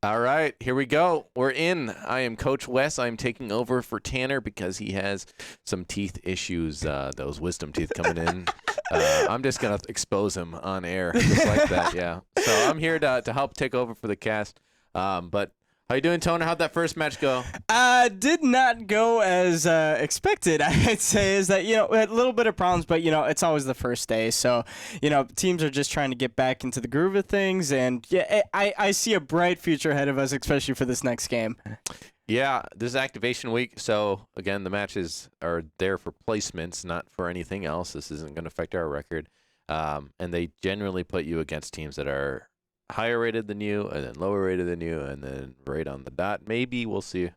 All right, here we go. We're in. I am Coach Wes. I'm taking over for Tanner because he has some teeth issues, those wisdom teeth coming in. I'm just going to expose him on air just like that, yeah. So I'm here to help take over for the cast. But how you doing, Toner? How'd that first match go? Did not go as expected, I'd say. Is that, a little bit of problems, but, it's always the first day. So, teams are just trying to get back into the groove of things. And, yeah, I see a bright future ahead of us, especially for this next game. Yeah, this is activation week. So, again, the matches are there for placements, not for anything else. This isn't going to affect our record. And they generally put you against teams that are higher rated than you, and then lower rated than you, and then right on the dot. Maybe we'll see.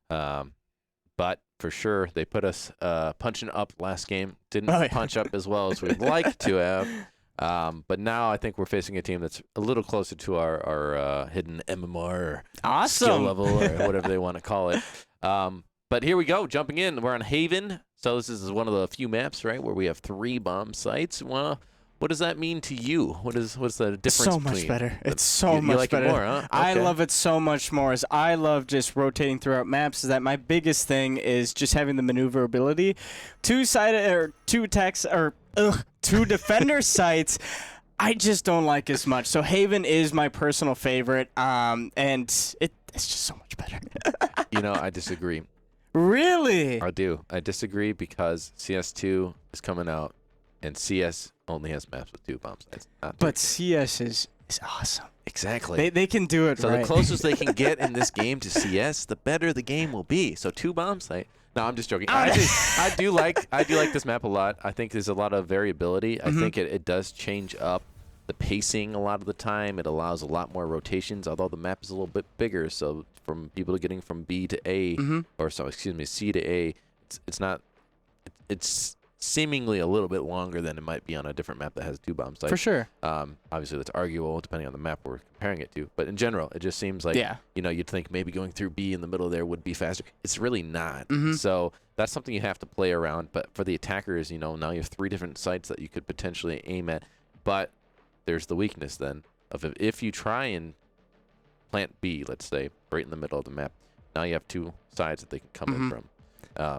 But for sure, they put us punching up last game. Didn't punch up as well as we'd like to have. But now I think we're facing a team that's a little closer to our hidden MMR or skill level or whatever they want to call it. But here we go, jumping in. We're on Haven. So this is one of the few maps, right, where we have 3 bomb sites. Well, what does that mean to you? What's the difference? So much better. It's so much like better. It more, huh? Okay. I love it so much more. As I love just rotating throughout maps. Is that my biggest thing is just having the maneuverability. Two defender sites. I just don't like as much. So Haven is my personal favorite, and it's just so much better. I disagree. Really? I do. I disagree because CS2 is coming out, and CS only has maps with 2 bomb sites. But CS is awesome. Exactly. They can do it so right. The closest they can get in this game to CS, the better the game will be. So 2 bomb site. No, I'm just joking. I do like this map a lot. I think there's a lot of variability. I think it does change up the pacing a lot of the time. It allows a lot more rotations, although the map is a little bit bigger. So from people getting from B to A, C to A, it's seemingly a little bit longer than it might be on a different map that has 2 bomb sites. For sure. Obviously, that's arguable depending on the map we're comparing it to. But in general, it just seems like, you'd think maybe going through B in the middle there would be faster. It's really not. So that's something you have to play around. But for the attackers, now you have 3 different sites that you could potentially aim at. But there's the weakness then of if you try and plant B, let's say, right in the middle of the map, now you have 2 sides that they can come in from.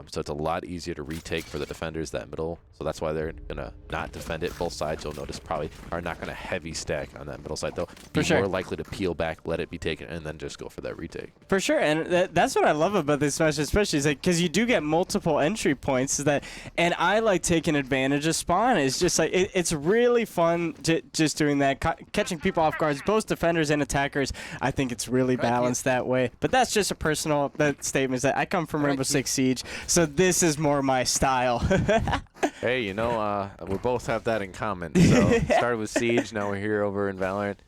So it's a lot easier to retake for the defenders that middle. So that's why they're going to not defend it. Both sides, you'll notice, probably are not going to heavy stack on that middle side. They'll be more likely to peel back, let it be taken, and then just go for that retake. For sure. And that's what I love about this match, especially, is like, because you do get multiple entry points. And I like taking advantage of spawn. It's just like, it's really fun just doing that, catching people off guards, both defenders and attackers. I think it's really balanced that way. But that's just a personal statement, is that I come from Rainbow Six Siege. So this is more my style. Hey, we both have that in common. So started with Siege, now we're here over in Valorant.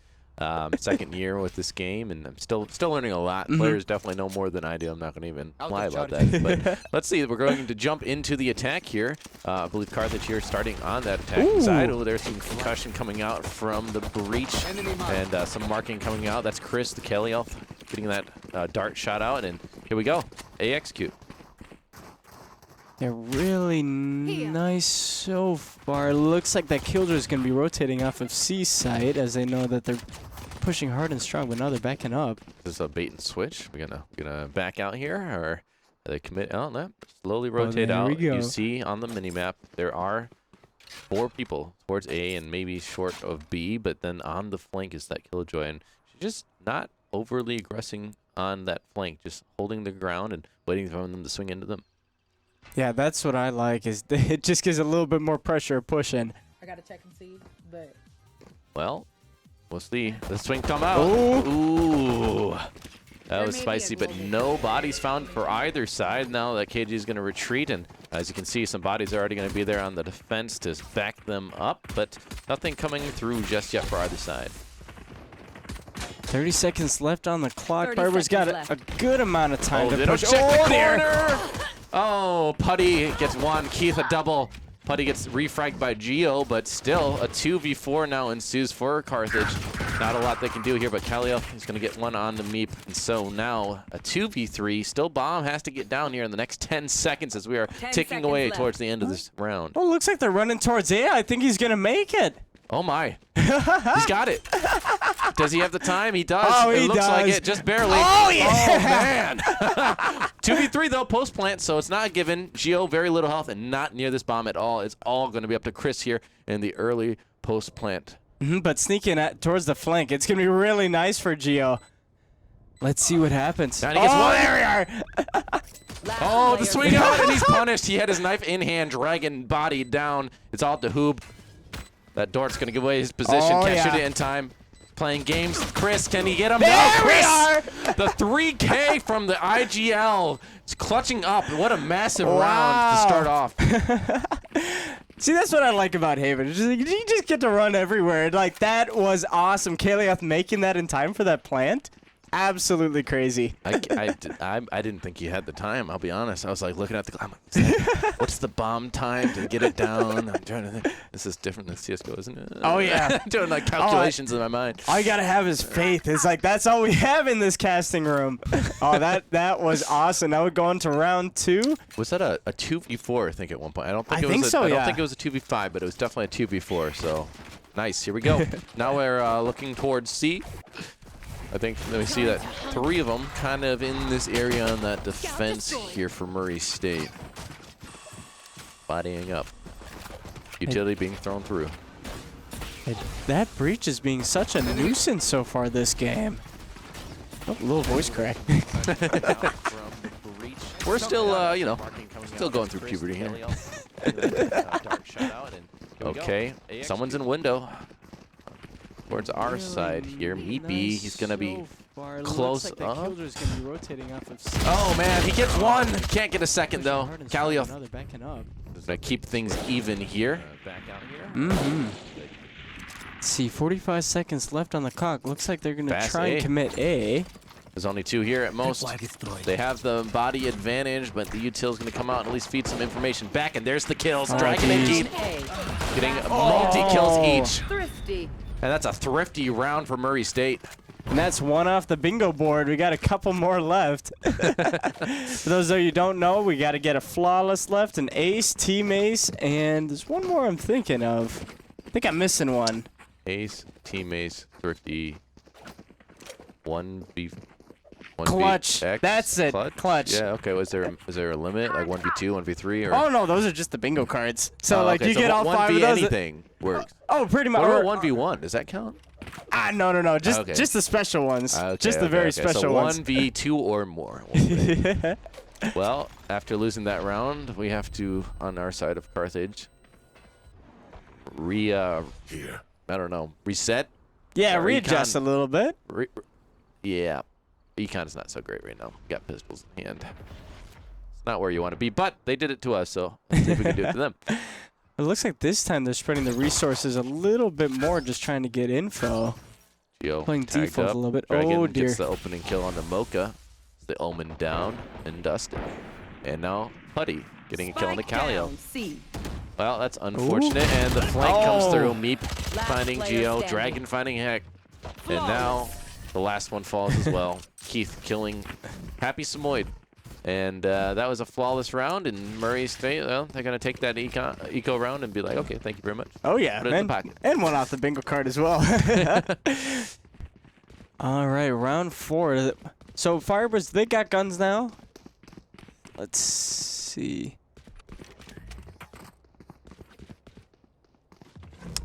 Second year with this game, and I'm still learning a lot. Players definitely know more than I do. I'm not going to even lie about that. But let's see. We're going to jump into the attack here. I believe Carthage here starting on that attacking side. Oh, there's some concussion coming out from the breach, and some marking coming out. That's Chris, the Kelly elf, getting that dart shot out, and here we go. execute. They're really nice so far. Looks like that Killjoy is going to be rotating off of C site, as they know that they're pushing hard and strong, but now they're backing up. Is this a bait and switch? We're gonna back out here, or are they commit? Oh no, slowly rotate out. You see on the minimap there are 4 people towards A and maybe short of B, but then on the flank is that Killjoy, and she's just not overly aggressing on that flank, just holding the ground and waiting for them to swing into them. Yeah, that's what I like, is it just gives a little bit more pressure pushing. I gotta check and see, but... Well, we'll see. The swing come out. Ooh. That was spicy, but no bodies found for either side. Now that KG is going to retreat, and as you can see, some bodies are already going to be there on the defense to back them up, but nothing coming through just yet for either side. 30 seconds left on the clock. Barber's got a good amount of time to push. Oh, there! Oh, Putty gets one. Keith a double. Putty gets refragged by Geo, but still a 2v4 now ensues for Carthage. Not a lot they can do here, but Khalil is going to get one on the Meep. And so now a 2v3. Still Bomb has to get down here in the next 10 seconds as we are ticking away towards the end of this round. Oh, looks like they're running towards A. I think he's going to make it. Oh, my. He's got it. Does he have the time? He does. Oh, he it looks like does. it, just barely. Oh, yeah. Oh, man. 2v3, though, post-plant, so it's not a given. Gio, very little health, and not near this bomb at all. It's all going to be up to Chris here in the early post-plant. But sneaking towards the flank, it's going to be really nice for Gio. Let's see what happens. Now he gets one. There we are. Oh, the swing out, and he's punished. He had his knife in hand, dragging body down. It's all at the hoop. That Dort's going to give away his position. Oh, Can't yeah. shoot it in time. Playing games. Chris, can he get him? There No, we Chris! are. The 3K from the IGL. It's clutching up. What a massive round Wow. to start off. See, that's what I like about Haven. It's just, like, you just get to run everywhere. Like, that was awesome. Kalioth making that in time for that plant. Absolutely crazy. I didn't think he had the time, I'll be honest. I was like looking at the clock. What's the bomb time to get it down? I'm trying to think. This is different than CSGO, isn't it? Oh, yeah. Doing like calculations in my mind. All you gotta have is faith. It's like that's all we have in this casting room. Oh, that was awesome. Now we're going to round 2. Was that a 2v4, I think, at one point? I don't think I it think was so, I don't yeah. think it was a 2v5, but it was definitely a 2v4, so nice. Here we go. Now we're looking towards C. I think we see that 3 of them kind of in this area on that defense here for Murray State. Bodying up. Utility being thrown through. That breach is being such a nuisance so far this game. Oh, a little voice crack. We're still, you know, still going through puberty here. Okay, someone's in window. Towards our side here. Meatbee, he's going to be close Looks like up. that Killjoy's gonna be rotating off of Oh, man, he gets one. Can't get a second, though. Now Kalioth they're backing up. is going to keep things even here. Mm-hmm. Let's see, 45 seconds left on the clock. Looks like they're gonna Fast try and A. commit A. There's only 2 here at most. They have the body advantage, but the util's going to come out and at least feed some information back. And there's the kills. Oh, Dragging it geez. deep. Getting multi-kills each. Thrifty. And that's a thrifty round for Murray State. And that's one off the bingo board. We got a couple more left. For those of you who don't know, we got to get a flawless left, an ace, team ace, and there's one more I'm thinking of. I think I'm missing one. Ace, team ace, thrifty, 1v. Clutch. 1v X, That's it. Clutch. Yeah. Okay. Was there a limit like 1v2, 1v3, or? Oh no, those are just the bingo cards. So Oh, like okay, you so get all 5 of those. anything works. Oh, pretty much. What about 1v1? Does that count? No. Just Okay. just the special ones. Okay, Just the very special so ones. 1v2 or more. Well, after losing that round, we have to, on our side of Carthage, I don't know, reset. Yeah, Or readjust a econ. little bit. Yeah, Econ's not so great right now. Got pistols in hand. It's not where you want to be, but they did it to us, so let's see if we can do it to them. It looks like this time they're spreading the resources a little bit more, just trying to get info. Gio Playing tagged default up. a little bit. Dragon Oh, dear. gets the opening kill on the Mocha. The Omen down and dusted. And now Putty getting a kill on the Calio. Well, that's unfortunate, and the flank comes through. Meep finding Gio, Dragon finding Heck, and now the last one falls as well. Keith killing Happy Samoyed. And that was a flawless round, and Murray State, well, they're going to take that eco round and be like, okay, thank you very much. Oh, yeah. Put it in the pocket. And one off the bingo card as well. All right, round 4. So Firebirds, they got guns now. Let's see.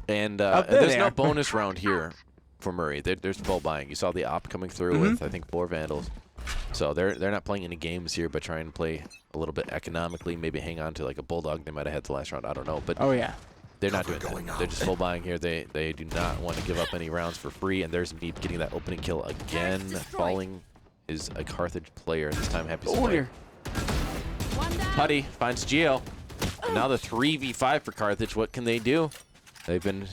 And there there's they no are. bonus round here for Murray. There's full buying. You saw the op coming through with, I think, 4 Vandals. So they're not playing any games here, but trying to play a little bit economically, maybe hang on to like a Bulldog they might have had the last round. I don't know. But Oh, yeah. they're not doing that. They're just full buying here. They do not want to give up any rounds for free. And there's Meep getting that opening kill again. Falling is a Carthage player. This time, Happy Oh, dear. Putty finds Geo. And now the 3v5 for Carthage. What can they do? They've been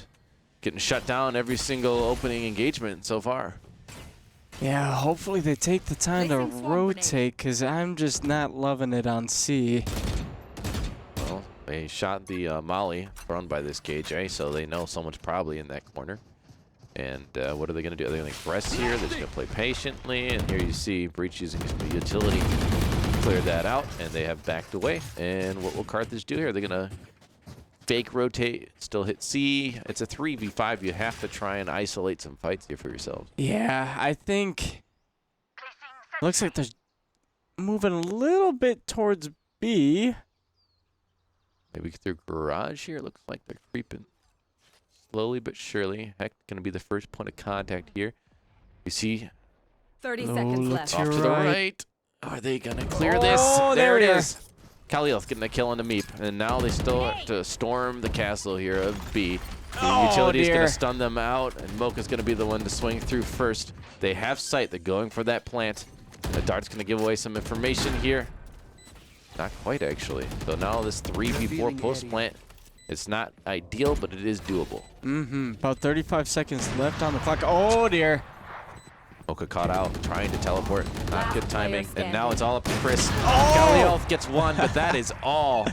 getting shut down every single opening engagement so far. Yeah, hopefully they take the time to rotate, because I'm just not loving it on C. Well, they shot the molly thrown by this KJ, so they know someone's probably in that corner. And what are they going to do? Are they going to press here? They're just going to play patiently. And here you see Breach using his utility to clear that out, and they have backed away. And what will Carthage do here? They're going to fake rotate, still hit C. It's a 3v5. You have to try and isolate some fights here for yourselves. Yeah, I think looks like they're moving a little bit towards B. Maybe through garage here. Looks like they're creeping slowly but surely. Heck, going to be the first point of contact here. You see 30 seconds look left. to off your to the right. right. Are they going to clear Oh, this? there it we are. is. Khalil getting a kill on the Meep. And now they still have to storm the castle here of B. The utility is going dear. to stun them out, and Mocha's going to be the one to swing through first. They have sight. They're going for that plant. The dart's going to give away some information here. Not quite, actually. So now this 3v4 post plant, it's not ideal, but it is doable. About 35 seconds left on the clock. Oh, dear. Mocha caught out, trying to teleport. Not good Last player timing. And standing. now it's all up to Chris. Oh! Khalil gets one, but that is all.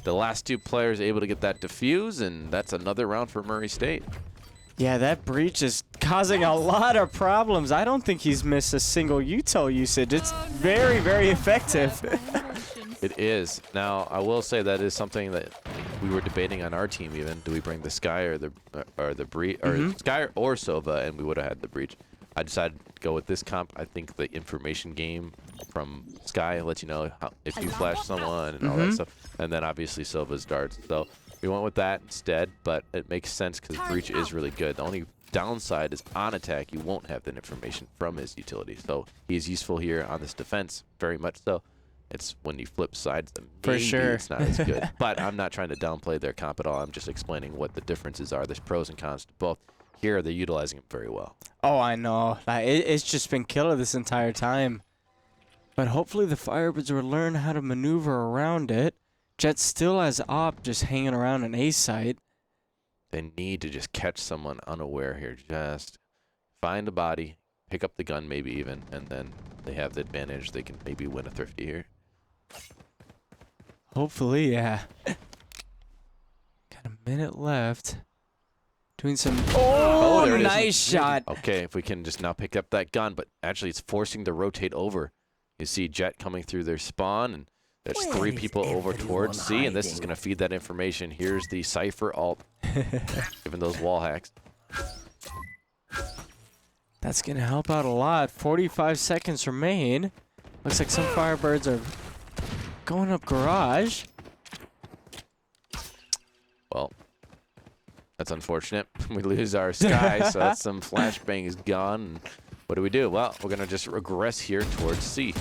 The last two players able to get that defuse, and that's another round for Murray State. Yeah, that breach is causing a lot of problems. I don't think he's missed a single util usage. It's very, very effective. It is. Now, I will say that is something that we were debating on our team even. Do we bring the Sky or the breach, or Sky or Sova, and we would have had the breach. I decided to go with this comp. I think the information game from Sky lets you know how, if you flash someone and all that stuff. And then obviously Sova's darts. So we went with that instead, but it makes sense because breach is really good. The only downside is on attack, you won't have that information from his utility. So he's useful here on this defense, very much so. It's when you flip sides, then For maybe sure. it's not as good. But I'm not trying to downplay their comp at all. I'm just explaining what the differences are. There's pros and cons to both. Here, they're utilizing it very well. Oh, I know. It's just been killer this entire time. But hopefully the Firebirds will learn how to maneuver around it. Jet still has Op just hanging around an A site. They need to just catch someone unaware here. Just find a body, pick up the gun maybe even, and then they have the advantage. They can maybe win a thrifty here. Hopefully, yeah. Got a minute left. Doing some... Oh, there it is. nice shot. Okay, if we can just now pick up that gun, but actually it's forcing to rotate over. You see Jet coming through their spawn, and there's three people over towards C, and this is going to feed that information. Here's the Cypher ult, given those wall hacks. That's going to help out a lot. 45 seconds remain. Looks like some Firebirds are going up garage. Well, that's unfortunate. We lose our Sky, so that's some flashbang is gone. And what do? Well, we're going to just regress here towards C.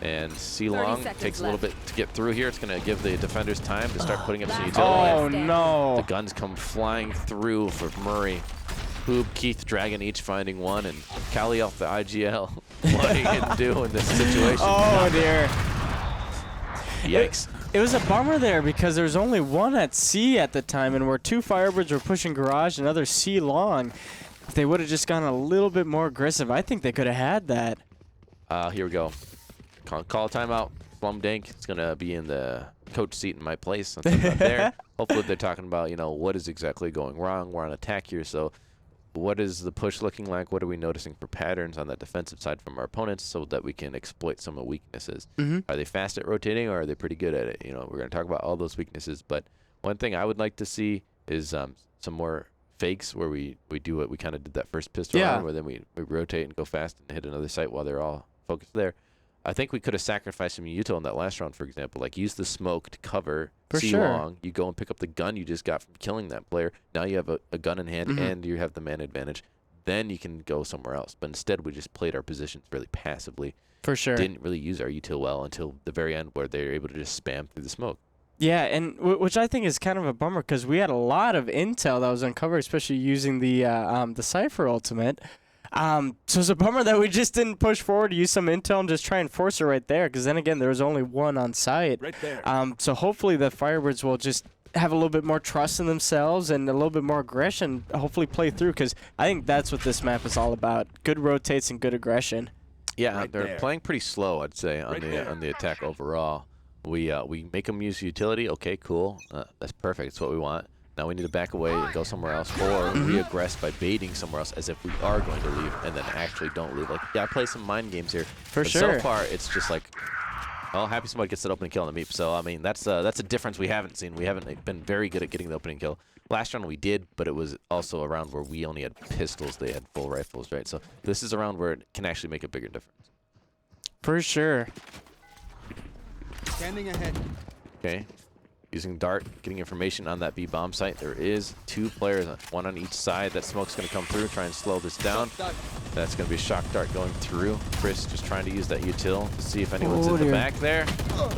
And C long takes a little bit to get through here. It's going to give the defenders time to start putting up some utility. Oh, no. The guns come flying through for Murray. Hoob, Keith, Dragon each finding one, and Callie off the IGL. What are you going to do in this situation? Oh, dear. Yikes. It was a bummer there because there was only one at C at the time, and where two Firebirds were pushing garage, another C long. If they would have just gone a little bit more aggressive, I think they could have had that. Here we go. Call timeout. Slum Dank is going to be in the coach seat in my place since I'm not there. Hopefully they're talking about, you know, what is exactly going wrong. We're on attack here, so what is the push looking like? What are we noticing for patterns on the defensive side from our opponents so that we can exploit some of the weaknesses? Are they fast at rotating, or are they pretty good at it? You know, we're going to talk about all those weaknesses, but one thing I would like to see is some more fakes where we do what we kind of did that first pistol round, where then we rotate and go fast and hit another site while they're all focused there. I think we could have sacrificed some util in that last round, for example. Like, use the smoke to cover C-long. You go and pick up the gun you just got from killing that player. Now you have a gun in hand, and you have the man advantage. Then you can go somewhere else. But instead, we just played our positions really passively. For sure. Didn't really use our util well until the very end, where they were able to just spam through the smoke. Yeah, and which I think is kind of a bummer because we had a lot of intel that was uncovered, especially using the Cypher ultimate. So it's a bummer that we just didn't push forward to use some intel and just try and force it right there, because then again, there was only one on site. Right there. So hopefully the Firebirds will just have a little bit more trust in themselves and a little bit more aggression, hopefully play through, because I think that's what this map is all about. Good rotates and good aggression. Yeah, Right they're there. playing pretty slow, I'd say, on Right the attack overall. We make them use utility. Okay, cool. That's perfect. That's what we want. Now we need to back away and go somewhere else, or re-aggress by baiting somewhere else as if we are going to leave and then actually don't leave. Like, yeah, I play some mind games here. For but sure. So far, it's just like, Well, Happy Somewhat gets that opening kill on the Meep. So, I mean, that's a difference we haven't seen. We haven't been very good at getting the opening kill. Last round we did, but it was also a round where we only had pistols. They had full rifles, right? So this is a round where it can actually make a bigger difference. For sure. Standing ahead. Okay. Using Dart, getting information on that B bomb site. There is 2 players, one on each side. That smoke's going to come through, try and slow this down. That's going to be a shock dart going through. Chris just trying to use that util to see if anyone's in the back there.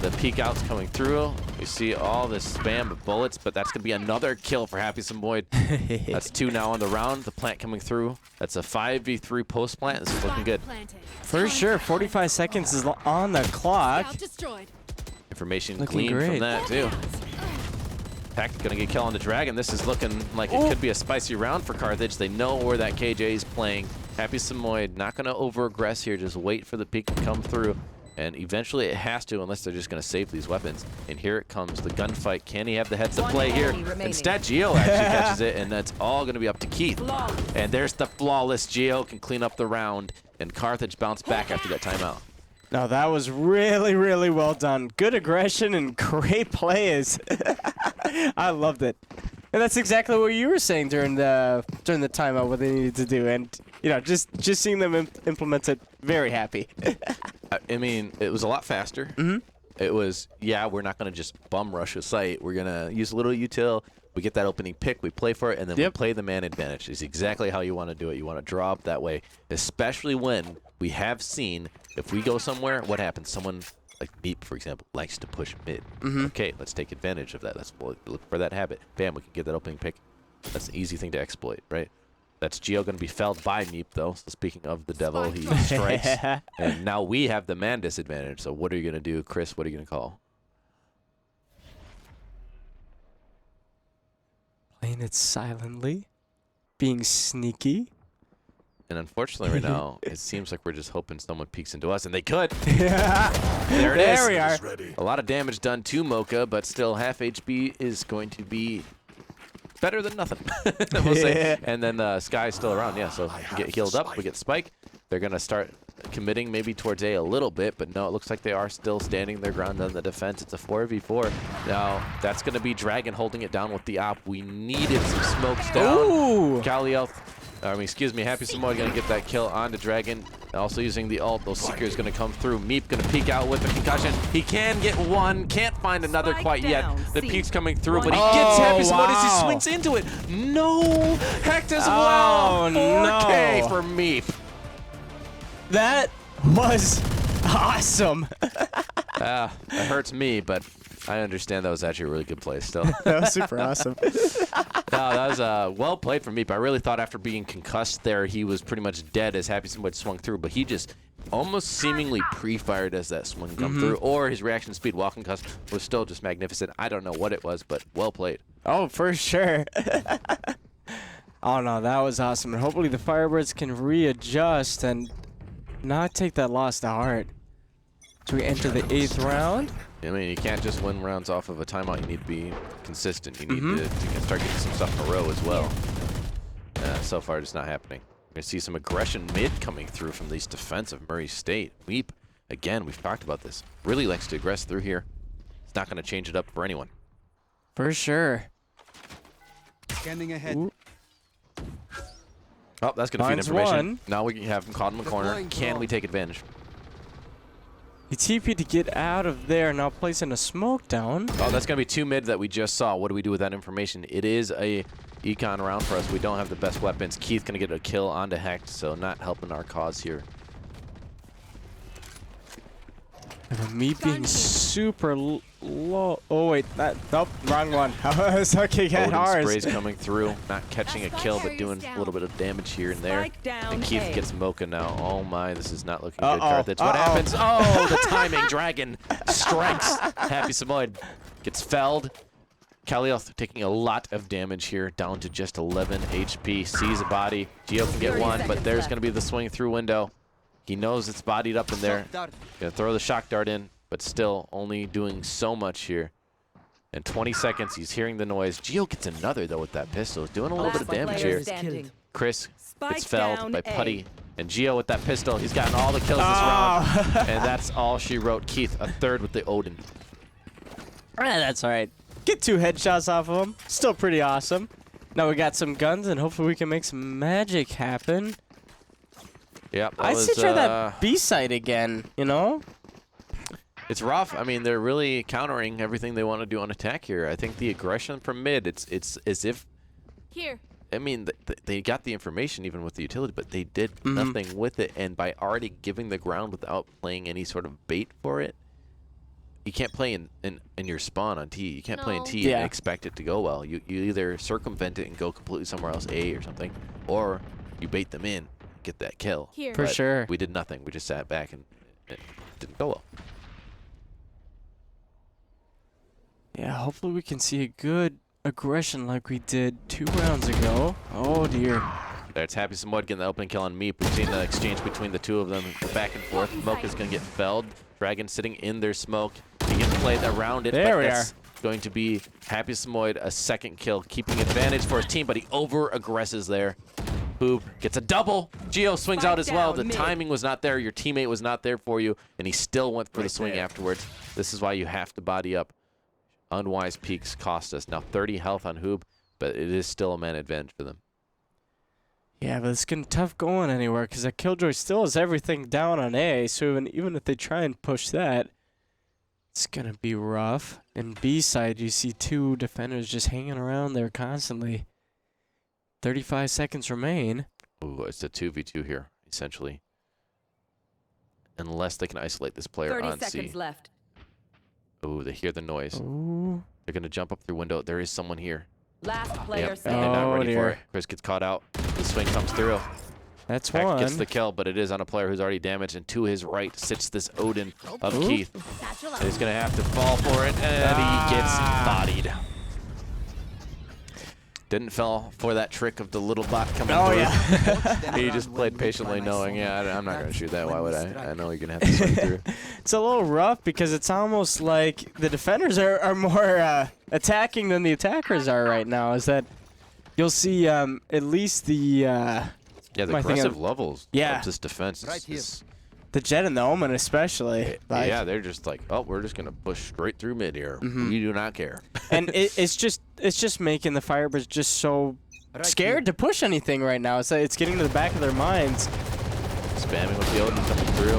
The peek out's coming through. You see all this spam of bullets, but that's going to be another kill for Happy Someboid. That's 2 now on the round. The plant coming through. That's a 5v3 post plant. This is looking good. For sure. 45 seconds is on the clock. Information Looking gleaned from great. that too. Pack gonna get kill on the Dragon. This is looking like it could be a spicy round for Carthage. They know where that KJ is playing. Happy Samoyed not gonna over-aggress here. Just wait for the peak to come through. And eventually it has to, unless they're just gonna save these weapons. And here it comes, the gunfight. Can he have the heads up play here? Instead, Geo actually catches it, and that's all gonna be up to Keith. And there's the flawless Geo, can clean up the round, and Carthage bounced back after that timeout. No, that was really, really well done. Good aggression and great plays. I loved it. And that's exactly what you were saying during the timeout, what they needed to do. And, you know, just seeing them implement it, very happy. I mean, it was a lot faster. Mm-hmm. It was, yeah, we're not going to just bum rush a site. We're going to use a little util. We get that opening pick, we play for it, and then we play the man advantage. It's exactly how you want to do it. You want to draw up that way, especially when we have seen, if we go somewhere, what happens? Someone like Beep, for example, likes to push mid. Okay, let's take advantage of that. Let's look for that habit. Bam, we can get that opening pick. That's an easy thing to exploit, right? That's Geo going to be felled by Meep, though. So speaking of the devil, he strikes. And now we have the man disadvantage. So what are you going to do, Chris? What are you going to call? Playing it silently. Being sneaky. And unfortunately right now, it seems like we're just hoping someone peeks into us, and they could. Yeah. There it is. There we are. A lot of damage done to Mocha, but still half HP is going to be better than nothing, we'll say. And then Sky's still around, yeah, so we get healed up, we get Spike. They're going to start committing maybe towards A little bit, but no, it looks like they are still standing their ground on the defense. It's a 4v4. Now, that's going to be Dragon holding it down with the op. We needed some smokes down. Ooh. Happy Samoa going to get that kill onto Dragon. Also using the ult, those Seekers going to come through. Meep going to peek out with a concussion. He can get one, can't find another quite yet. The peek's coming through, but he gets Happy Samoa as he swings into it. No! Hacked as well! 4K for Meep. That was awesome. It hurts me, but I understand that was actually a really good play still. That was super awesome. No, that was well played from Meep. I really thought after being concussed there, he was pretty much dead as Happy Somebody swung through, but he just almost seemingly pre-fired as that swing come through, or his reaction speed while concussed was still just magnificent. I don't know what it was, but well played. Oh, for sure. Oh, no, that was awesome. And hopefully the Firebirds can readjust and not take that loss to heart. So we enter the 8th round. I mean, you can't just win rounds off of a timeout. You need to be consistent. You need to start getting some stuff in a row as well. So far, it's not happening. We're going to see some aggression mid coming through from these defense of Murray State. Weep, again, we've talked about this, really likes to aggress through here. It's not going to change it up for anyone. For sure. Scanning ahead. Ooh. Oh, that's going to feed Finds information. one. Now we have him caught in the corner. Deploying Can drone. we take advantage? He TP'd to get out of there, now placing a smoke down. Oh, that's going to be 2 mid that we just saw. What do we do with that information? It is a econ round for us. We don't have the best weapons. Keith going to get a kill onto Hecht, so not helping our cause here. And me being super low. Oh, wait. Nope, wrong one. I was looking at Odin ours. sprays coming through, not catching a kill, but doing a little bit of damage here and there. And Keith gets Mocha now. Oh my, this is not looking good, Carthage. What happens? Oh, the timing. Dragon strikes. Happy Samoyed gets felled. Kalioth taking a lot of damage here, down to just 11 HP. Sees a body. Geo can get one, but there's going to be the swing through window. He knows it's bodied up in there. Gonna throw the shock dart in, but still only doing so much here. In 20 seconds, he's hearing the noise. Geo gets another, though, with that pistol. He's doing a little bit of damage here. Chris gets felled by Putty. And Geo with that pistol. He's gotten all the kills this round. And that's all she wrote. Keith, a third with the Odin. That's all right. Get 2 headshots off of him. Still pretty awesome. Now we got some guns, and hopefully we can make some magic happen. Yep. I say try that B site again, you know? It's rough. I mean, they're really countering everything they want to do on attack here. I think the aggression from mid, it's as if... Here. I mean, they got the information even with the utility, but they did nothing with it. And by already giving the ground without playing any sort of bait for it, you can't play in your spawn on T. You can't play in T and expect it to go well. You either circumvent it and go completely somewhere else, A or something, or you bait them in, get that kill. Here. For sure. We did nothing. We just sat back and it didn't go well. Yeah, hopefully we can see a good aggression like we did 2 rounds ago. Oh, dear. There's Happy Samoyed getting the opening kill on Meep. We've seen the exchange between the two of them, back and forth. Smoke is going to get felled. Dragon sitting in their smoke. He gets played around it, there but we that's are. going to be Happy Samoyed a second kill, keeping advantage for his team, but he over-aggresses there. Hoob gets a double. Geo swings out as well. The timing was not there. Your teammate was not there for you, and he still went for the swing afterwards. This is why you have to body up. Unwise peaks cost us. Now 30 health on Hoob, but it is still a man advantage for them. Yeah, but it's getting tough going anywhere because that Killjoy still has everything down on A, so even if they try and push that, it's going to be rough. And B side, you see 2 defenders just hanging around there constantly. 35 seconds remain. Ooh, it's a 2v2 here, essentially. Unless they can isolate this player on C. 30 seconds left. Ooh, they hear the noise. Ooh. They're going to jump up through window. There is someone here. Last player And standing. they're not Oh, ready for dear. it. Chris gets caught out. The swing comes through. That's Heck one. gets the kill, but it is on a player who's already damaged. And to his right sits this Odin of Ooh. Keith. And he's going to have to fall for it, and he gets bodied. Didn't fall for that trick of the little bot coming through. Yeah. He just played patiently knowing, yeah, I'm not going to shoot that. Why would I? I know you're going to have to swing through. It's a little rough because it's almost like the defenders are more attacking than the attackers are right now. Is that you'll see at least the Yeah, the my thing aggressive of- levels Yeah. of this defense Right here. is the Jet and the Omen especially. Like, yeah, they're just like, oh, we're just going to push straight through mid here. We do not care. and it's just making the Firebirds just so scared to push anything right now. It's getting to the back of their minds. Spamming with the Odin coming through.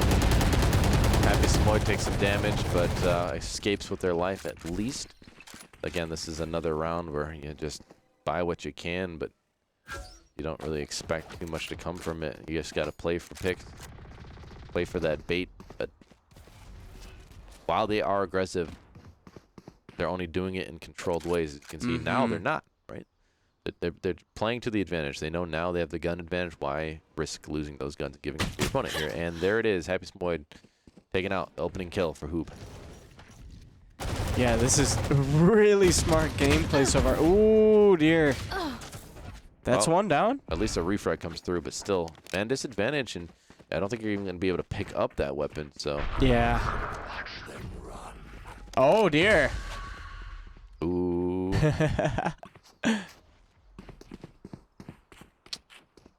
Happy Samoyed takes some damage, but escapes with their life at least. Again, this is another round where you just buy what you can, but you don't really expect too much to come from it. You just got to play for picks, play for that bait. But while they are aggressive, they're only doing it in controlled ways. As you can see now, they're not, right? They're playing to the advantage. They know now they have the gun advantage. Why risk losing those guns and giving it to the opponent here? And there it is. Happy Samoyed taking out the opening kill for Hoop. Yeah, this is really smart gameplay so far. Ooh, dear. That's Well, one down. At least a refrag comes through, but still, man disadvantage, and I don't think you're even going to be able to pick up that weapon, so. Yeah. Oh, dear. Ooh.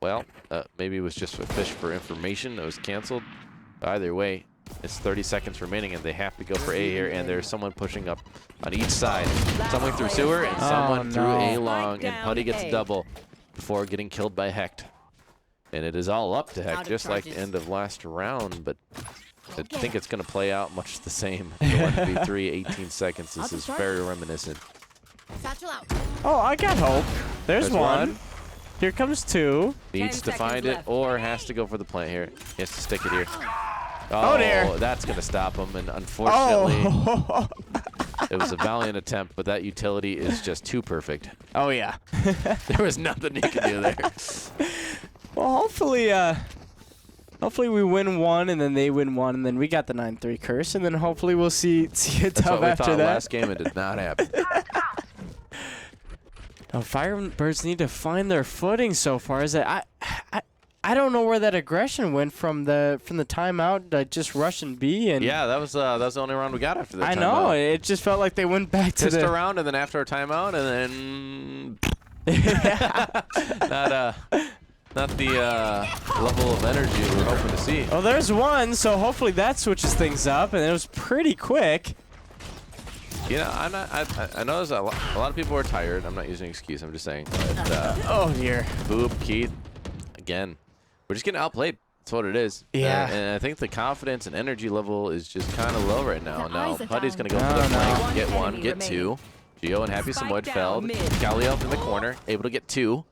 Well, maybe it was just a fish for information that was canceled. Either way, it's 30 seconds remaining, and they have to go for A here, and there's someone pushing up on each side. Someone through sewer, and someone through A long, and Putty gets double before getting killed by Hecht. And it is all up to Hecht, just like the end of last round, but I think it's going to play out much the same. The 1v3, 18 seconds. This is very reminiscent. Oh, I got hope. There's one. Here comes two. Needs to find it or has to go for the plant here. He has to stick it here. Oh, dear. That's going to stop him, and unfortunately, Oh. it was a valiant attempt, but that utility is just too perfect. Oh, yeah. There was nothing he could do there. Well, hopefully we win one, and then they win one, and then we got the 9-3 curse, and then hopefully we'll see a That's dub what we after thought that. last game. It did not happen. Now, Firebirds need to find their footing so far. Is that I don't know where that aggression went from the timeout, just rushing B and Yeah, that was the only round we got after that. I know it just felt like they went back to Pissed the around, and then after our timeout, and then not the level of energy we were hoping to see. Oh, there's one, so hopefully that switches things up, and it was pretty quick. You know, I know there's a lot of people are tired. I'm not using an excuse. I'm just saying. But, Oh dear. Boop, Keith, again, we're just getting outplayed. That's what it is. Yeah. And I think the confidence and energy level is just kind of low right now. The Now, eyes are Putty's down. going to go for the Oh, no. flank, get One one, enemy get remaining. two. Geo and Happy Spike Samoyed down felled. mid. Galio in the corner, able to get two.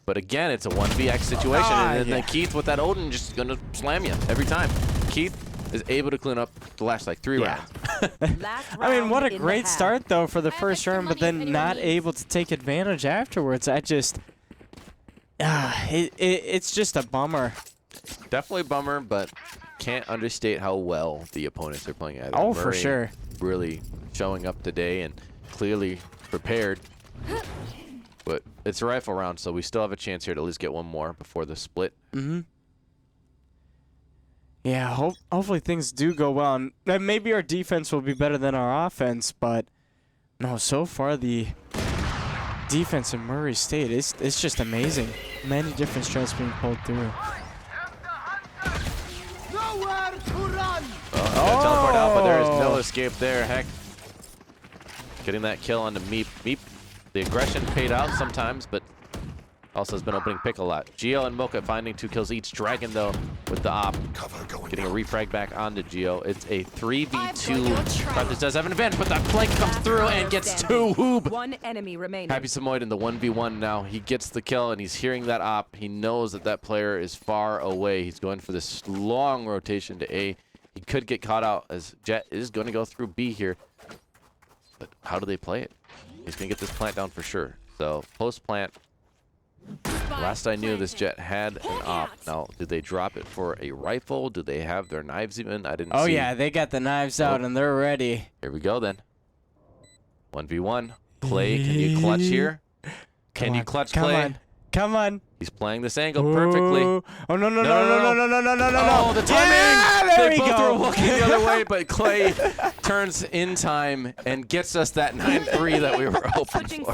But again, it's a 1vx situation, and then Keith with that Odin just going to slam you every time. Keith is able to clean up the last like 3 Yeah. rounds. Last I mean, what round a in great the half. start though for the I have first extra round, but money if then anyone not needs. able to take advantage afterwards. It's just a bummer. Definitely a bummer, but can't understate how well the opponents are playing either. Oh, for Murray sure. Really showing up today and clearly prepared. But it's a rifle round, so we still have a chance here to at least get one more before the split. Mm-hmm. Yeah, hopefully things do go well. And maybe our defense will be better than our offense, but no, so far the defense in Murray State it's just amazing. Many different strats being pulled through. Nowhere to run. Oh, teleport out, but there is no escape there. Heck, getting that kill onto Meep. Meep, the aggression paid out sometimes, but also has been opening pick a lot. Geo and Mocha finding 2 kills each. Dragon, though, with the op. Getting a refrag back onto Geo. It's a 3v2. Carthage does have an advantage, but that flank comes through and gets 2. Hoob. One enemy remaining. Happy Samoyed in the 1v1 now. He gets the kill, and he's hearing that op. He knows that that player is far away. He's going for this long rotation to A. He could get caught out as Jet is going to go through B here. But how do they play it? He's going to get this plant down for sure. So, post-plant. Last I knew, this Jet had an op. Now, did they drop it for a rifle? Do they have their knives even? I didn't see. Oh yeah, they got the knives out and they're ready. Here we go then. 1v1. Clay, can you clutch here? Can you clutch Clay? Come on. He's playing this angle perfectly. Ooh. Oh no no no no no no no no no no! Oh, the timing! Yeah, there They we both go. were looking the other way, but Clay turns in time and gets us that 9-3 that we were hoping for.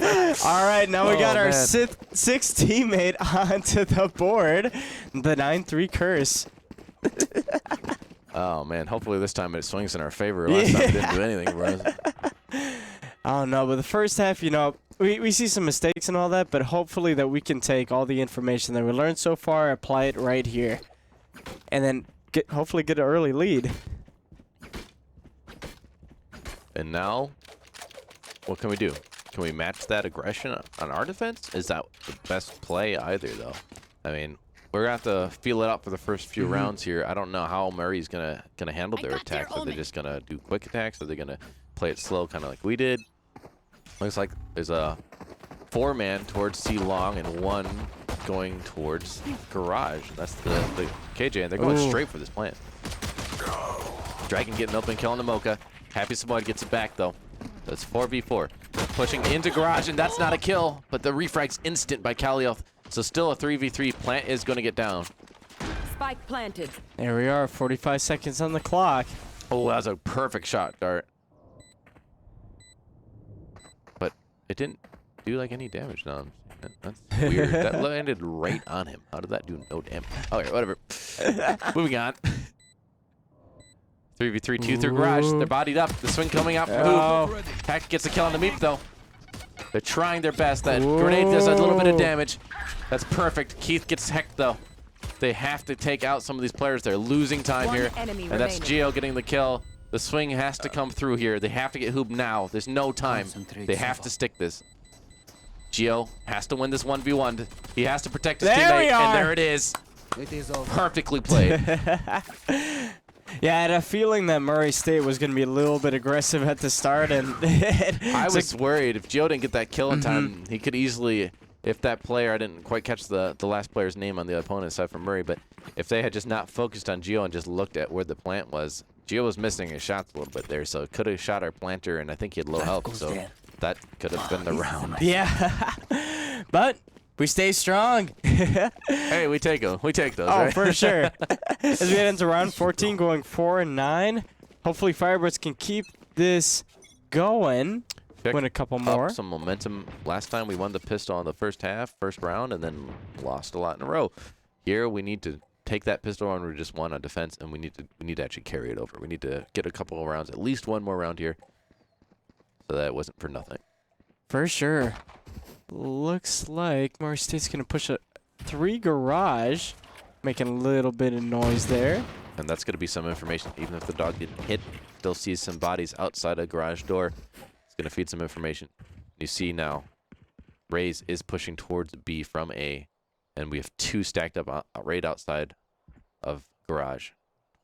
All right, now we got Oh, our man. sixth teammate onto the board. The 9-3 curse. Oh man, hopefully this time it swings in our favor. Last time it didn't do anything for us. I don't know, but the first half, you know, we see some mistakes and all that, but hopefully that we can take all the information that we learned so far, apply it right here, and then hopefully get an early lead. And now, what can we do? Can we match that aggression on our defense? Is that the best play either, though? I mean, we're gonna have to feel it out for the first few rounds here. I don't know how Murray's gonna handle their attacks. Are they just gonna do quick attacks? Are they gonna play it slow, kind of like we did? Looks like there's a 4-man towards C Long and 1 going towards Garage. That's the KJ, and they're going straight for this plant. Dragon getting an open kill on the Mocha. Happy Samoyed gets it back though. That's 4v4. Pushing into Garage, and that's not a kill, but the refrag's instant by Kalioth. So still a 3v3. Plant is going to get down. Spike planted. There we are, 45 seconds on the clock. Oh, that was a perfect shot, Dart. But it didn't do like any damage. No, that's weird. That landed right on him. How did that do no damage? Okay, whatever. Moving on. 3v3, 2 through Garage. They're bodied up. The swing coming out from Hoop. Hack gets a kill on the Meep, though. They're trying their best. That grenade does a little bit of damage. That's perfect. Keith gets hecked, though. They have to take out some of these players. They're losing time One here. enemy And that's remaining. Geo getting the kill. The swing has to come through here. They have to get Hoop now. There's no time. They have to stick this. Geo has to win this 1v1. He has to protect his There we teammate. are. And there it is. It is over. Perfectly played. Yeah, I had a feeling that Murray State was going to be a little bit aggressive at the start, and I was worried if Geo didn't get that kill in time, he could easily, if that player, I didn't quite catch the last player's name on the opponent aside from Murray, but if they had just not focused on Geo and just looked at where the plant was, Geo was missing his shots a little bit there, so could have shot our planter, and I think he had low health, so that could have been the round. yeah. But We stay strong. Hey, we take them. We take those, Oh, right? for sure. As we head into round 14, going 4-9. Hopefully, Firebirds can keep this going. Win a couple more. Some momentum. Last time we won the pistol in the first round, and then lost a lot in a row. Here we need to take that pistol and we just won on defense, and we need to actually carry it over. We need to get a couple of rounds, at least one more round here, so that it wasn't for nothing. For sure. Looks like Murray State's going to push a 3 garage, making a little bit of noise there. And that's going to be some information. Even if the dog didn't hit, still sees some bodies outside a garage door. It's going to feed some information. You see now, Raze is pushing towards B from A, and we have 2 stacked up right outside of garage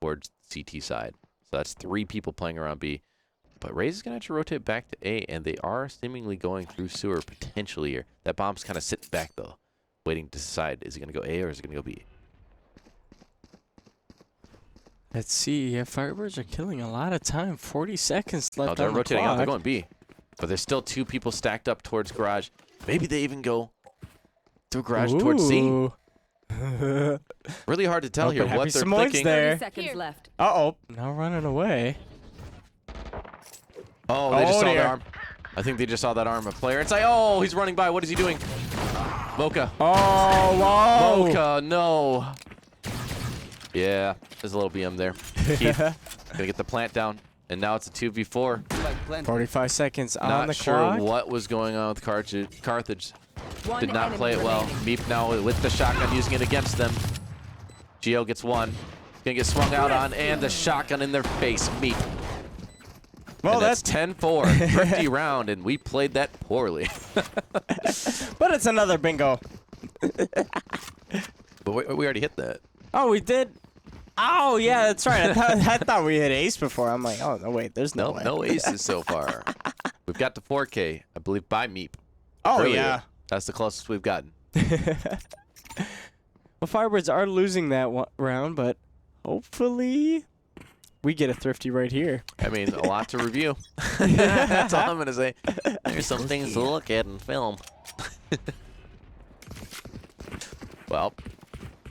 towards CT side. So that's 3 people playing around B. But Raze is going to have to rotate back to A, and they are seemingly going through sewer potentially here. That bomb's kind of sitting back, though, waiting to decide, is it going to go A or is it going to go B? Let's see. Yeah, Firebirds are killing a lot of time. 40 seconds left They're on the rotating out. clock. They're going B. But there's still 2 people stacked up towards garage. Maybe they even go through garage towards C. Ooh. Really hard to tell here Happy what they're Samoyeds thinking. there. 30 seconds left. Uh-oh. Now running away. Oh, they just saw dear. the arm. I think they just saw that arm of player. It's like, oh, he's running by. What is he doing? Mocha. Oh, whoa. Mocha, no. Yeah, there's a little BM there. Keith, gonna get the plant down. And now it's a 2v4. Spike planted. 45 seconds on Not the sure clock. what was going on with Carthage. One Did not enemy play it well. remaining. Meep now with the shotgun, using it against them. Geo gets 1. He's gonna get swung out on, and the shotgun in their face. Meep. Well, And that's that's 10-4. Thrifty round, and we played that poorly. but it's another bingo. But we already hit that. Oh, we did. Oh, yeah, that's right. I thought we hit ace before. I'm like, oh, no, wait, there's no way. No aces so far. We've got the 4K, I believe, by Meep. Oh, earlier. yeah. That's the closest we've gotten. Well, Firebirds are losing that round, but hopefully we get a thrifty right here. I mean, a lot to review. That's all I'm going to say. There's some things to look at in film. Well,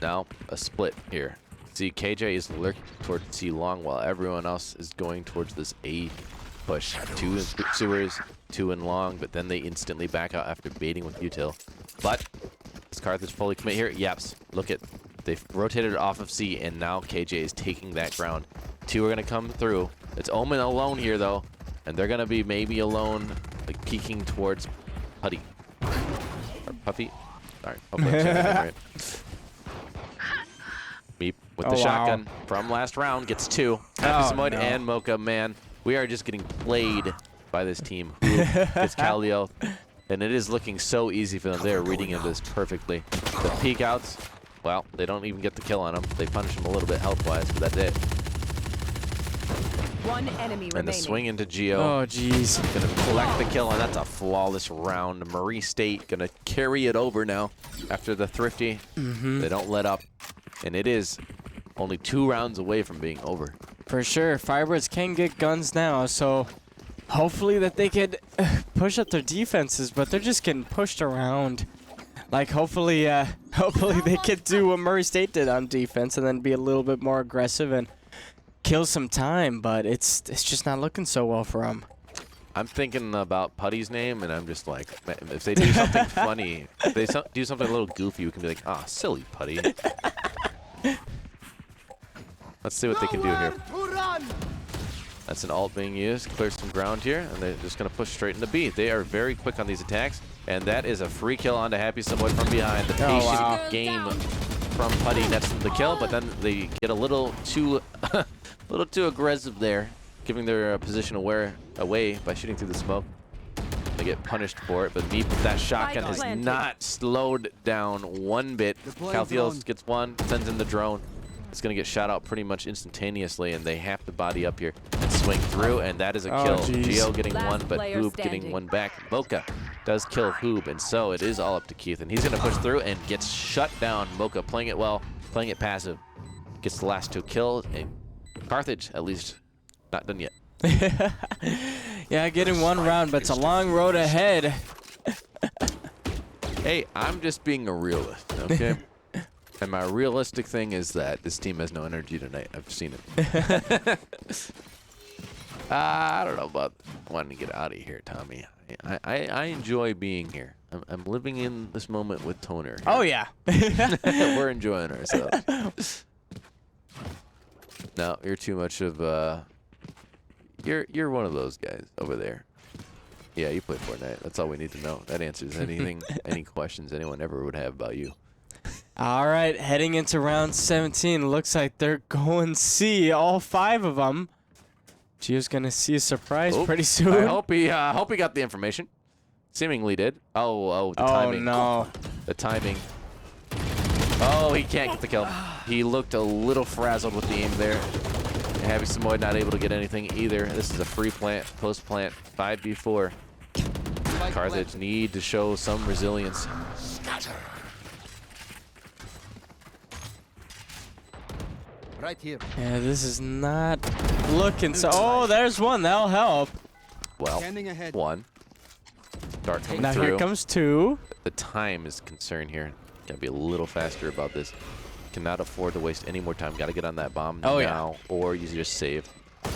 now a split here. See, KJ is lurking towards C long while everyone else is going towards this A push. 2 in sewers, 2 in long, but then they instantly back out after baiting with util. But is Carthage fully commit here? Yeps. Look at, they've rotated off of C, and now KJ is taking that ground. 2 are going to come through. It's Omen alone here, though, and they're going to be maybe alone, like peeking towards Putty. Or Puffy. Sorry. Hopefully I'm saying that right. Meep with the shotgun from last round gets 2. Happy Samoyed and Mocha, man. We are just getting played by this team. It's Calio. And it is looking so easy for them. They're reading into this perfectly. The peek outs, well, they don't even get the kill on them. They punish them a little bit health-wise, but that's it. One enemy And remaining. the swing into Geo. Oh, jeez. Gonna collect the kill, and that's a flawless round. Marie State gonna carry it over now after the thrifty. They don't let up. And it is only 2 rounds away from being over. For sure. Firebirds can get guns now, so hopefully that they could push up their defenses, but they're just getting pushed around. Like, hopefully they could do what Murray State did on defense and then be a little bit more aggressive and kill some time, but it's just not looking so well for them. I'm thinking about Putty's name, and I'm just like, man, if they do something funny, if they do something a little goofy, we can be like, ah, silly Putty. Let's see what they can do here. That's an ult being used. Clears some ground here, and they're just going to push straight into B. They are very quick on these attacks, and that is a free kill onto Happy Somewhat from behind. The patient game from Putty nets the kill, but then they get a little too aggressive there, giving their position away by shooting through the smoke. They get punished for it, but Meep with that shotgun has not slowed down one bit. Calthios gets 1, sends in the drone. It's going to get shot out pretty much instantaneously, and they have to body up here and swing through, and that is a kill. Geo getting 1, but Hoob getting 1 back. Mocha does kill Hoob, and so it is all up to Keith, and he's going to push through and gets shut down. Mocha playing it well, playing it passive. Gets the last 2 kills, and Carthage, at least, not done yet. Yeah, getting 1 round, but it's a long road ahead. Hey, I'm just being a realist, okay? And my realistic thing is that this team has no energy tonight. I've seen it. I don't know about wanting to get out of here, Tommy. I enjoy being here. I'm living in this moment with Toner. Here. Oh yeah. We're enjoying ourselves. No, you're too much of you're one of those guys over there. Yeah, you play Fortnite. That's all we need to know. That answers anything, any questions anyone ever would have about you. All right, heading into round 17. Looks like they're going C, all 5 of them. Gio's gonna see a surprise pretty soon. I hope he got the information. Seemingly did. Oh, the timing. Oh no. The timing. Oh, he can't get the kill. He looked a little frazzled with the aim there. Heavy Samoyed not able to get anything either. This is a free plant, post plant, 5v4. Carthage need to show some resilience. Right here. Yeah, this is not looking so. Oh, there's one. That'll help. Well, Standing ahead. one. Dart coming Now through. here comes 2. The time is concerned here. Gotta be a little faster about this. Cannot afford to waste any more time. Gotta get on that bomb now, or you just save.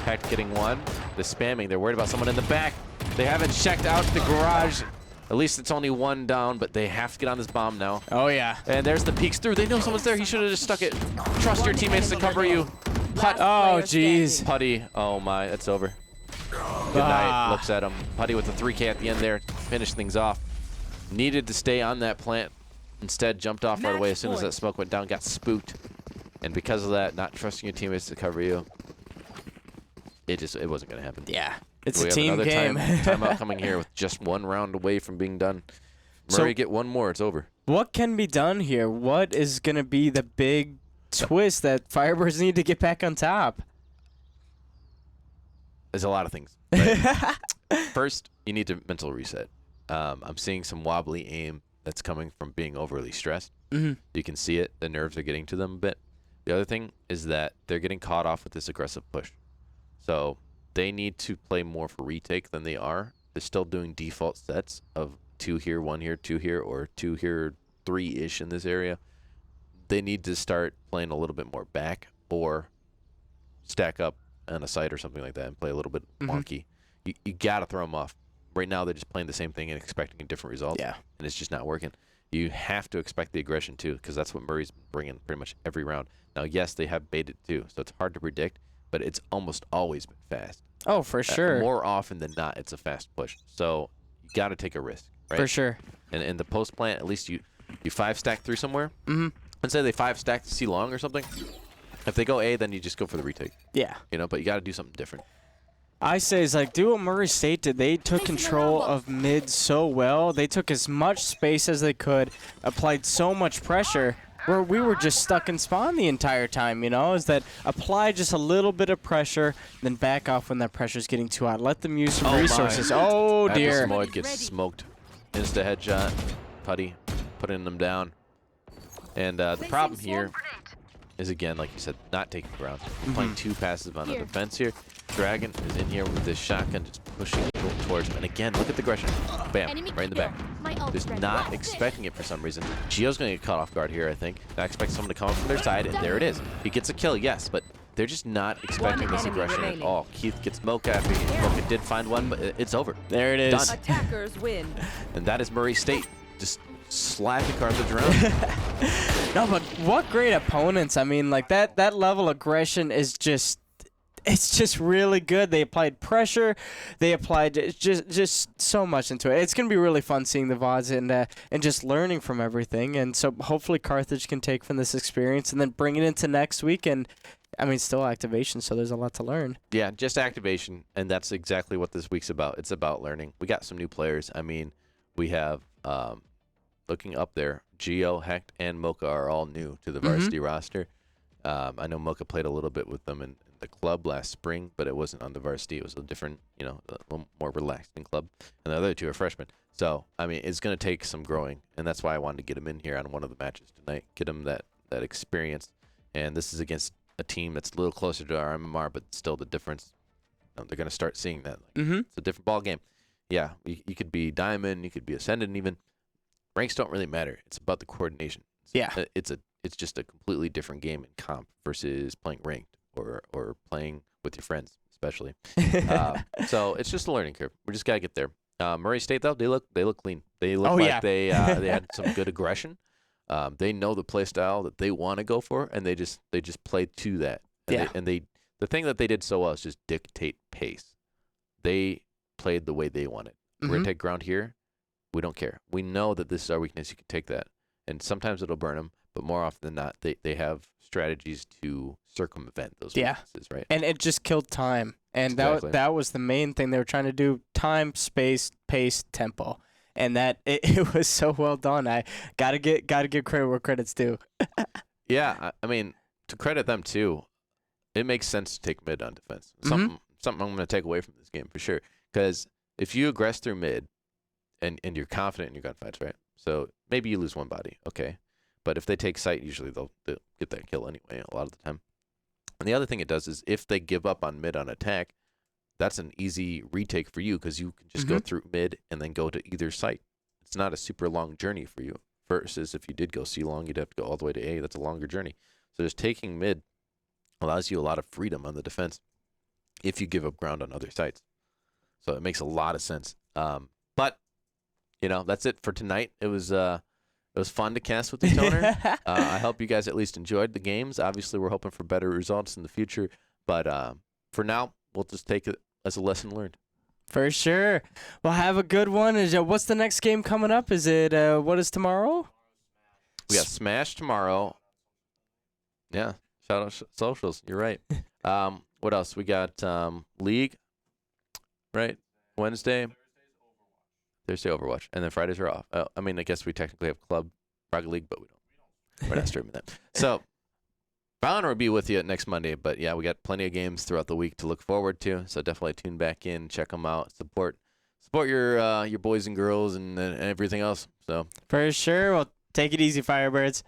Heck, getting 1. They're spamming. They're worried about someone in the back. They haven't checked out the garage. At least it's only 1 down, but they have to get on this bomb now. Oh yeah. And there's the peeks through. They know someone's there. He should have just stuck it. Trust your teammates to cover you. Put. Oh jeez. Putty. Oh my, it's over. Good night. Looks at him. Putty with the 3K at the end there. Finish things off. Needed to stay on that plant. Instead, jumped off right away as soon as that smoke went down. Got spooked. And because of that, not trusting your teammates to cover you, it wasn't going to happen. Yeah. It's We a have team another game. timeout coming here with just 1 round away from being done. Murray, get 1 more. It's over. What can be done here? What is going to be the big twist that Firebirds need to get back on top? There's a lot of things. Right? First, you need to mental reset. I'm seeing some wobbly aim that's coming from being overly stressed. You can see it. The nerves are getting to them a bit. The other thing is that they're getting caught off with this aggressive push. So they need to play more for retake than they are. They're still doing default sets of 2 here, 1 here, 2 here, or 2 here, 3-ish in this area. They need to start playing a little bit more back or stack up on a site or something like that and play a little bit wonky. You got to throw them off. Right now, they're just playing the same thing and expecting a different result. Yeah. And it's just not working. You have to expect the aggression, too, because that's what Murray's bringing pretty much every round. Now, yes, they have baited, too, so it's hard to predict, but it's almost always been fast. Oh, for sure. More often than not, it's a fast push. So you got to take a risk, right? For sure. And in the post plant, at least you 5-stack through somewhere. Let's say they 5-stack to C long or something. If they go A, then you just go for the retake. Yeah. You know, but you got to do something different. I say it's like, do what Murray State did. They took control of mid so well. They took as much space as they could, applied so much pressure, where we were just stuck in spawn the entire time, you know? Is that apply just a little bit of pressure, then back off when that pressure's getting too hot. Let them use some resources. Oh, dear. Samoyed gets smoked. Insta headshot. Putty. Putting them down. And the problem here is, again, like you said, not taking ground. Playing too passive on the defense here. Dragon is in here with this shotgun, just pushing towards him. And again, look at the aggression. Bam, right in the back. Just not expecting it for some reason. Gio's going to get caught off guard here, I think. Not expecting someone to come up from their side, and there it is. He gets a kill, yes, but they're just not expecting this aggression at all. Keith gets Mocha. Mocha did find one, but it's over. There it is. Done. Attackers win. And that is Murray State. Just slapping Carthage around. No, but what great opponents. I mean, like, that level of aggression is just... It's just really good. They applied pressure. They applied just so much into it. It's going to be really fun seeing the VODs and just learning from everything. And so hopefully Carthage can take from this experience and then bring it into next week. And, I mean, still activation, so there's a lot to learn. Yeah, just activation, and that's exactly what this week's about. It's about learning. We got some new players. I mean, we have, looking up there, Gio, Hecht, and Mocha are all new to the varsity roster. I know Mocha played a little bit with them in the club last spring, but it wasn't on the varsity. It was a different, you know, a little more relaxing club. And the other 2 are freshmen. So, I mean, it's going to take some growing, and that's why I wanted to get him in here on one of the matches tonight, get him that experience. And this is against a team that's a little closer to our MMR, but still the difference, you know, they're going to start seeing that. Like, it's a different ball game. Yeah, you could be Diamond, you could be Ascendant even. ranks don't really matter. It's about the coordination. Yeah. It's just a completely different game in comp versus playing ranked or playing with your friends, especially. So it's just a learning curve. We just gotta get there. Murray State though, they look clean. They look like they had some good aggression. They know the play style that they want to go for, and they just play to that. And the thing that they did so well is just dictate pace. They played the way they wanted. We're gonna take ground here. We don't care. We know that this is our weakness. You can take that, and sometimes it'll burn them, but more often than not, they have strategies to circumvent those weaknesses, right? And it just killed time, and Exactly. that was the main thing they were trying to do: time, space, pace, tempo. And that it was so well done. I gotta give credit where credit's due. Yeah, I mean, to credit them too, it makes sense to take mid on defense. Something I'm going to take away from this game for sure. Because if you aggress through mid, and you're confident in your gunfights, right? So maybe you lose one body, okay. But if they take sight, usually they'll get that kill anyway a lot of the time. And the other thing it does is if they give up on mid on attack, that's an easy retake for you because you can just go through mid and then go to either site. It's not a super long journey for you. Versus if you did go C long, you'd have to go all the way to A. That's a longer journey. So just taking mid allows you a lot of freedom on the defense if you give up ground on other sites. So it makes a lot of sense. But that's it for tonight. It was fun to cast with you, Toner. I hope you guys at least enjoyed the games. Obviously, we're hoping for better results in the future. But for now, we'll just take it as a lesson learned. For sure. Well, have a good one. What's the next game coming up? Is it what is tomorrow? We got Smash tomorrow. Yeah, shout out socials. You're right. What else? We got League, right? Wednesday. Thursday Overwatch, and then Fridays are off. I mean, I guess we technically have Club Rocket League, but we don't. We're not streaming that. So Valorant will be with you next Monday, but yeah, we got plenty of games throughout the week to look forward to. So definitely tune back in, check them out, support your boys and girls and everything else. So For sure. Well, take it easy, Firebirds.